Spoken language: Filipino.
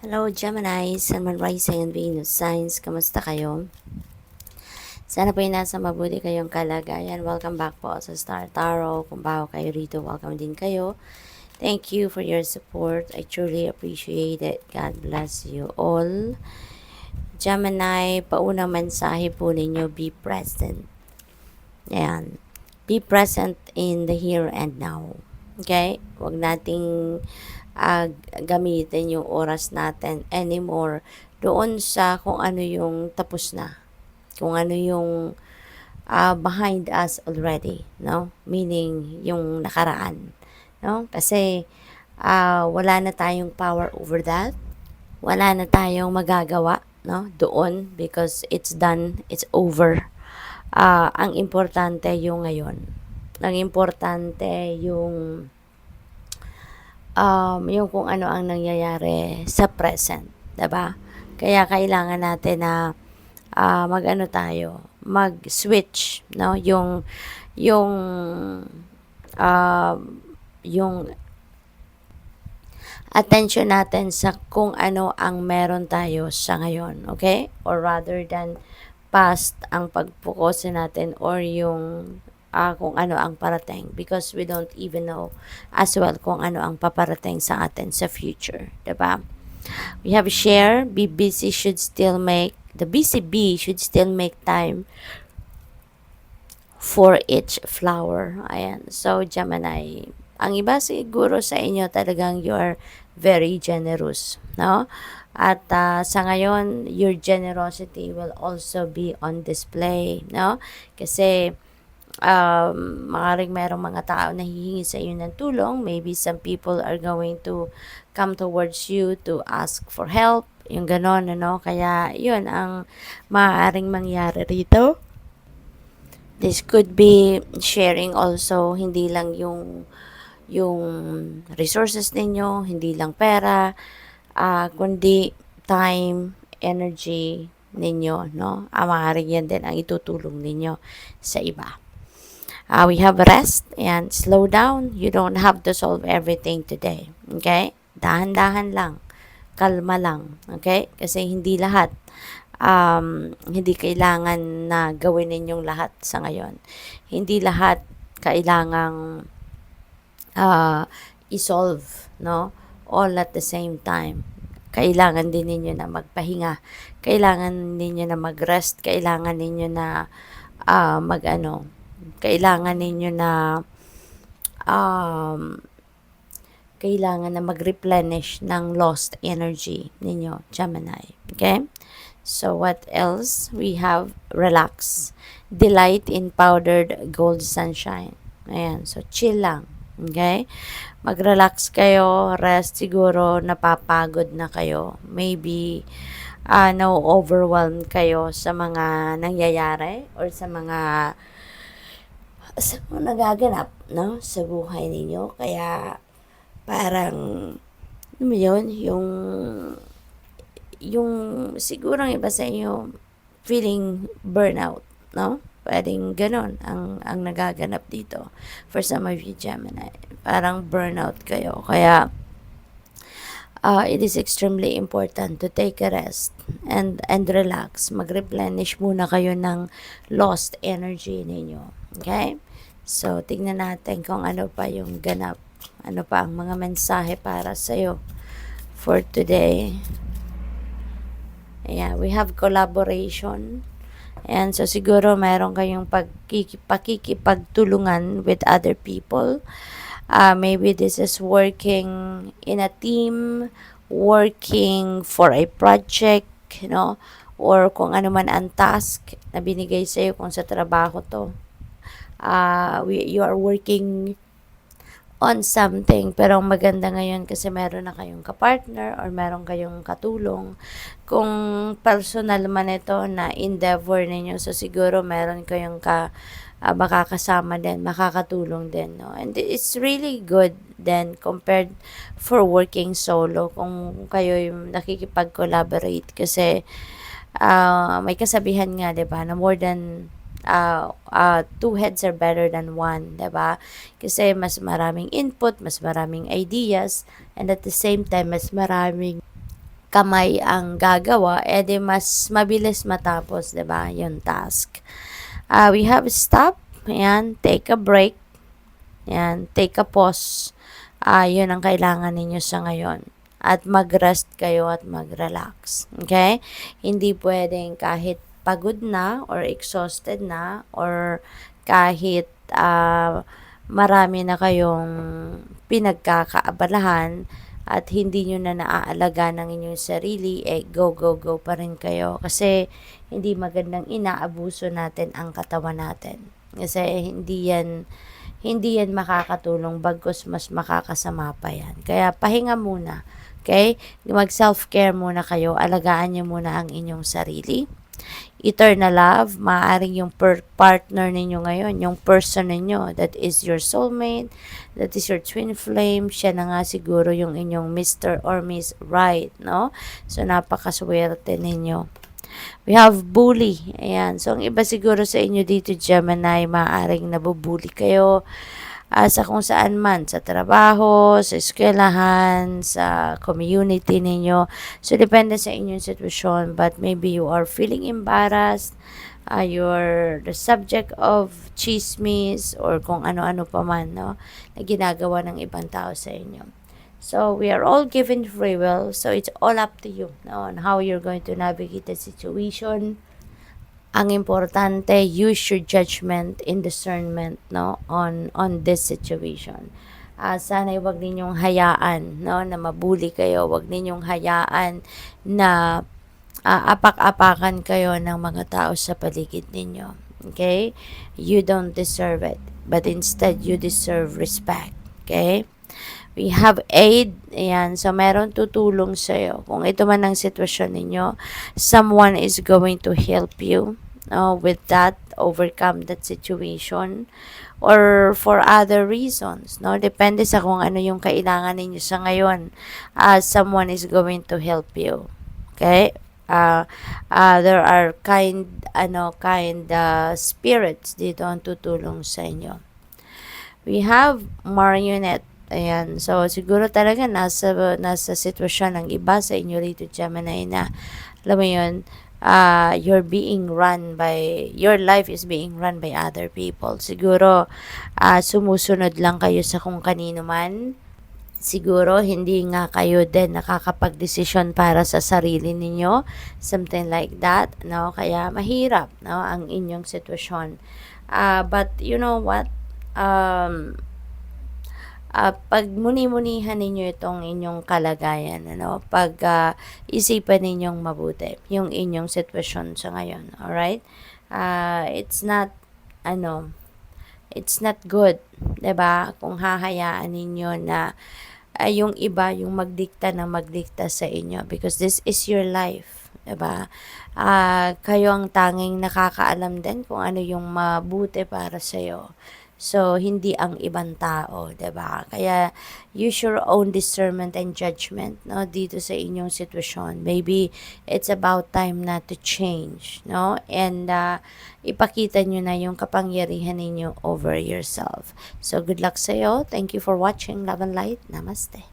Hello Gemini, Sun, Moon, Rising, and Venus Signs. Kamusta kayo? Sana po nasa mabuti kayong kalagayan. Welcome back po sa Star Tarot. Kung bago kayo rito, welcome din kayo. Thank you for your support. I truly appreciate it. God bless you all. Gemini, paunang mensahe po ninyo, be present. Ayan. Be present in the here and now. Okay? Huwag nating gamitin yung oras natin anymore doon sa kung ano yung tapos na. Kung ano yung behind us already, no? Meaning yung nakaraan, no? Kasi wala na tayong power over that. Wala na tayong magagawa, no? Doon because it's done, it's over. Ang importante yung ngayon. Ang importante yung kung ano ang nangyayari sa present, 'di ba? Kaya kailangan natin na mag-ano tayo, mag-switch, no? Yung uh, yung attention natin sa kung ano ang meron tayo sa ngayon, okay? Or rather than past ang pagpukosin natin or yung kung ano ang parating because we don't even know as well kung ano ang paparating sa atin sa future, diba? We have share, be busy should still make, the busy bee should still make time for each flower. Ayan. So, Gemini, ang iba siguro sa inyo talagang you are very generous, no? At sa ngayon, your generosity will also be on display, no? Kasi maaaring merong mga tao na hihingi sa iyo ng tulong. Maybe some people are going to come towards you to ask for help. Yung ganon, ano? Kaya, yun ang maaaring mangyari rito. This could be sharing also, hindi lang yung resources ninyo, hindi lang pera, kundi time, energy ninyo, no? Maaaring yan din ang itutulong ninyo sa iba. We have rest and slow down. You don't have to solve everything today. Okay? Dahan-dahan lang. Kalma lang. Okay? Kasi hindi lahat. Hindi kailangan na gawin ninyong lahat sa ngayon. Hindi lahat kailangang i-solve, no? All at the same time. Kailangan din ninyo na magpahinga. Kailangan ninyo na mag-rest. Kailangan ninyo na kailangan ninyo na kailangan na mag-replenish ng lost energy ninyo, Gemini. Okay? So, what else? We have relax. Delight in powdered gold sunshine. Ayan. So, chill lang. Okay? Mag-relax kayo. Rest siguro. Napapagod na kayo. Maybe na-overwhelm kayo sa mga nangyayari or sa mga nagaganap, no? Sa buhay ninyo. Kaya, parang, ano mo yun, yung siguro iba sa inyo, feeling burnout, no? Pwedeng ganon ang nagaganap dito for some of you Gemini. Parang burnout kayo. Kaya, it is extremely important to take a rest and relax. Mag-replenish muna kayo ng lost energy ninyo. Okay? So, tignan natin kung ano pa yung ganap. Ano pa ang mga mensahe para sa'yo for today. Ayan, we have collaboration. And so, siguro mayroon kayong pakikipagtulungan with other people. Maybe this is working in a team, working for a project, you know, or kung ano man ang task na binigay sa'yo kung sa trabaho to. You are working on something, pero ang maganda ngayon kasi meron na kayong kapartner or meron kayong katulong. Kung personal man ito na endeavor ninyo, so siguro meron kayong makakasama din, makakatulong din, no? And it's really good then compared for working solo kung kayo yung nakikipag-collaborate kasi may kasabihan nga, 'di ba, na more than two heads are better than one, 'di ba? Kasi mas maraming input, mas maraming ideas, and at the same time mas maraming kamay ang gagawa, edi mas mabilis matapos, 'di ba, yung task. We have stop, ayan, take a break, ayan, take a pause. Yun ang kailangan ninyo sa ngayon. At mag-rest kayo at mag-relax. Okay? Hindi pwedeng kahit pagod na or exhausted na or kahit marami na kayong pinagkakaabalahan at hindi nyo na naaalaga ng inyong sarili, go, go, go pa rin kayo. Kasi hindi magandang inaabuso natin ang katawan natin. Kasi hindi yan makakatulong, bagkus mas makakasama pa yan. Kaya pahinga muna. Okay? Mag-self-care muna kayo. Alagaan nyo muna ang inyong sarili. Eternal love, maaaring yung partner ninyo ngayon, yung person ninyo, that is your soulmate, that is your twin flame, siya na nga siguro yung inyong Mr. or Miss Right, no? So, napakaswerte ninyo. We have bully. Ayan. So, ang iba siguro sa inyo dito, Gemini, maaaring nabubuli kayo sa kung saan man, sa trabaho, sa eskwelahan, sa community ninyo. So, depende sa inyong sitwasyon, but maybe you are feeling embarrassed, you're the subject of chismis, or kung ano-ano pa man, no, na ginagawa ng ibang tao sa inyo. So, we are all given free will, so it's all up to you, no, on how you're going to navigate the situation. Ang importante, use your judgment and discernment, no, on this situation. Sana wag ninyong hayaan, no, na mabuli kayo, wag ninyong hayaan na apak-apakan kayo ng mga tao sa paligid ninyo. Okay? You don't deserve it, but instead you deserve respect. Okay? We have aid. Ayan. So, meron tutulong sa'yo. Kung ito man ang sitwasyon ninyo, someone is going to help you with that, overcome that situation, or for other reasons. No? Depende sa kung ano yung kailangan ninyo sa ngayon. Someone is going to help you. Okay? There are kind spirits dito ang tutulong sa inyo. We have marionette. Ayan. So, siguro talaga nasa sitwasyon ng iba sa inyo rito, Gemini, na, alam mo yun, your life is being run by other people. Siguro, sumusunod lang kayo sa kung kanino man. Siguro, hindi nga kayo din nakakapag-desisyon para sa sarili ninyo. Something like that, no? Kaya, mahirap, no, ang inyong sitwasyon. But, you know what? Pag muni-munihan ninyo itong inyong kalagayan, pag isipan ninyong mabuti yung inyong sitwasyon sa ngayon, alright? It's not good, 'di ba? Kung hahayaan ninyo na yung iba yung magdikta sa inyo, because this is your life, 'di ba? Kayo ang tanging nakakaalam din kung ano yung mabuti para sa iyo. So, hindi ang ibang tao, 'di ba? Kaya, use your own discernment and judgment, no, dito sa inyong sitwasyon. Maybe, it's about time na to change, no? And, ipakita nyo na yung kapangyarihan ninyo over yourself. So, good luck sa'yo. Thank you for watching. Love and light. Namaste.